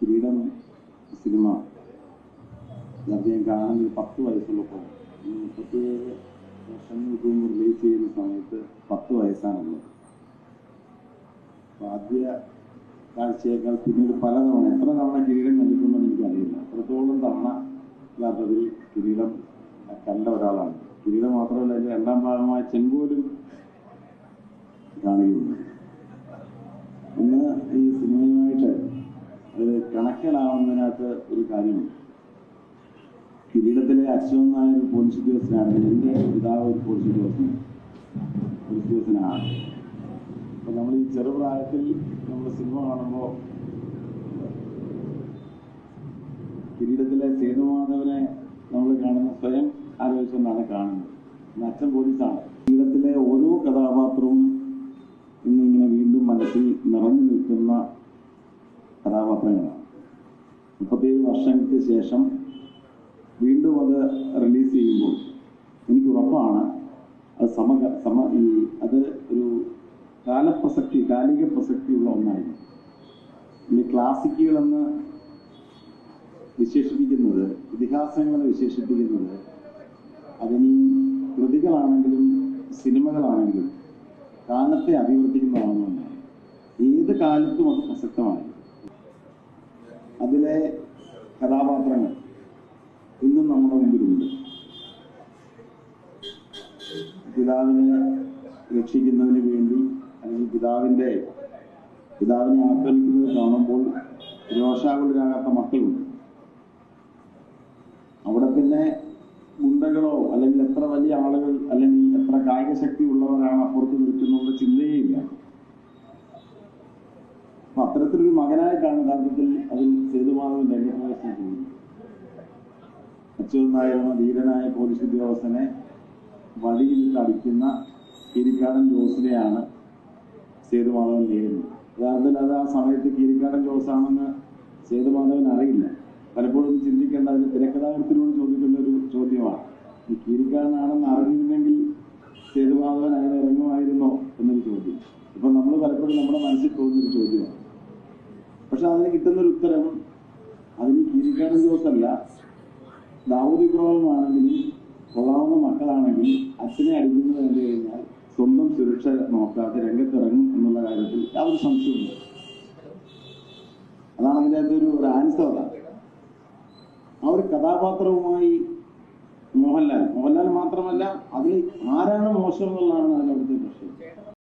കിരീടം സിനിമ അദ്ദേഹം കാണുന്നത് 10 വയസ്സുള്ളപ്പോൾ 37 വർഷങ്ങൾക്ക് മുമ്പ് റിലീസ് ചെയ്യുന്ന സമയത്ത് 10 വയസ്സാണുള്ളത്. അപ്പോൾ ആദ്യ കാഴ്ചയേക്കാൾ പിന്നീട് പലതവണ എത്ര തവണ കിരീടം കണ്ടിട്ടുണ്ടോ എനിക്കറിയില്ല. അത്രത്തോളം തവണ യഥാർത്ഥത്തിൽ കിരീടം കണ്ട ഒരാളാണ്. കിരീടം മാത്രമല്ല, അതിൻ്റെ രണ്ടാം ഭാഗമായ ചെങ്കോലും കാണുകയുണ്ട്. ഇന്ന് ഈ സിനിമയുമായിട്ട് അത് കണക്റ്റഡാവുന്നതിനകത്ത് ഒരു കാര്യമുണ്ട്. കിരീടത്തിലെ അശ്വൻ നായർ പോലീസ് ഉദ്യോഗസ്ഥനാണ്. എൻ്റെ പിതാവ് ഒരു പോലീസ് ഉദ്യോഗസ്ഥനാണ്. അപ്പോൾ നമ്മൾ ഈ ചെറുപ്രായത്തിൽ നമ്മൾ സിനിമ കാണുമ്പോൾ കിരീടത്തിലെ സേതുമാധവനെ നമ്മൾ കാണുന്ന സ്വയം ആലോചിച്ചുകൊണ്ടാണ് കാണുന്നത്. അച്ഛൻ പോലീസാണ്. കിരീടത്തിലെ ഓരോ കഥാപാത്രവും ഇന്നിങ്ങനെ വീണ്ടും മനസ്സിൽ നിറഞ്ഞു നിൽക്കുന്ന കഥാപാത്രങ്ങളാണ്. 37 വർഷങ്ങൾക്ക് ശേഷം വീണ്ടും അത് റിലീസ് ചെയ്യുമ്പോൾ എനിക്ക് ഉറപ്പാണ് അത് ഒരു കാലിക പ്രസക്തിയുള്ള ഒന്നായിരുന്നു. ഈ ക്ലാസിക്കുകളെന്ന് വിശേഷിപ്പിക്കുന്നത്, ഇതിഹാസങ്ങളെ വിശേഷിപ്പിക്കുന്നത് അതിന് കൃതികളാണെങ്കിലും സിനിമകളാണെങ്കിലും കാലത്തെ അഭിവർത്തിക്കുന്നതാണെന്നാണ്. ഏത് കാലത്തും അത് പ്രസക്തമായി. അതിലെ കഥാപാത്രങ്ങൾ ഇന്നും നമ്മുടെ മുമ്പിലുണ്ട്. പിതാവിനെ രക്ഷിക്കുന്നതിന് വേണ്ടി അല്ലെങ്കിൽ പിതാവിനെ ആക്രമിക്കുന്നത് കാണുമ്പോൾ രോഷാകുലരാകാത്ത മക്കളുണ്ട്. അവിടെ പിന്നെ ഗുണ്ടകളോ അല്ലെങ്കിൽ എത്ര വലിയ ആളുകൾ അല്ലെങ്കിൽ എത്ര കായിക ശക്തി ഉള്ളവരാണ് അപ്പുറത്ത് നിൽക്കുന്നുള്ള ചിന്തയേ ഇല്ല. അപ്പൊ അത്തരത്തിലൊരു മകനായിട്ടാണ് യഥാർത്ഥത്തിൽ അതിൽ സേതുമാധവൻ രംഗപ്രവേശനം ചെയ്യുന്നത്. അച്യുതൻ നായർ എന്ന ധീരനായ പോലീസ് ഉദ്യോഗസ്ഥനെ വഴിയിലിട്ട് അടിക്കുന്ന കീരിക്കാടൻ ജോസിനെയാണ് സേതുമാധവൻ നേരിടുന്നത്. യഥാർത്ഥത്തിൽ അത് ആ സമയത്ത് കീരിക്കാടൻ ജോസാണെന്ന് സേതുമാധവൻ അറിയില്ല. പലപ്പോഴും ചിന്തിക്കേണ്ട, അതിന് തിരക്കഥാകൃത്തിനോട് ചോദിക്കുന്ന ഒരു ചോദ്യമാണ്. ഈ കീരിക്കാടനാണെന്ന് അറിഞ്ഞിരുന്നെങ്കിൽ സേതുമാധവൻ അതിന് ഇറങ്ങുമായിരുന്നോ എന്നൊരു ചോദ്യം. ഇപ്പം നമ്മൾ പലപ്പോഴും നമ്മുടെ മനസ്സിൽ തോന്നുന്നൊരു ചോദ്യമാണ്. പക്ഷെ അതിന് കിട്ടുന്നൊരു ഉത്തരം, അതിന് കീരിക്കാടൻ ജോസല്ല, ദാവൂദ് ഇബ്രാഹിം ആണെങ്കിലും കൊള്ളാവുന്ന മക്കളാണെങ്കിൽ അച്ഛനെ അടിക്കുന്നത് കണ്ടു കഴിഞ്ഞാൽ സ്വന്തം സുരക്ഷ നോക്കാതെ രംഗത്തിറങ്ങും എന്നുള്ള കാര്യത്തിൽ യാതൊരു സംശയമില്ല. അതാണ് അതിൻ്റെ അകത്തൊരു ആൻസർ. ആ ഒരു കഥാപാത്രവുമായി മോഹൻലാൽ മാത്രമല്ല, അതിൽ ആരാണ് മോശം എന്നുള്ളതാണ് അതിനടുത്ത പ്രശ്നം.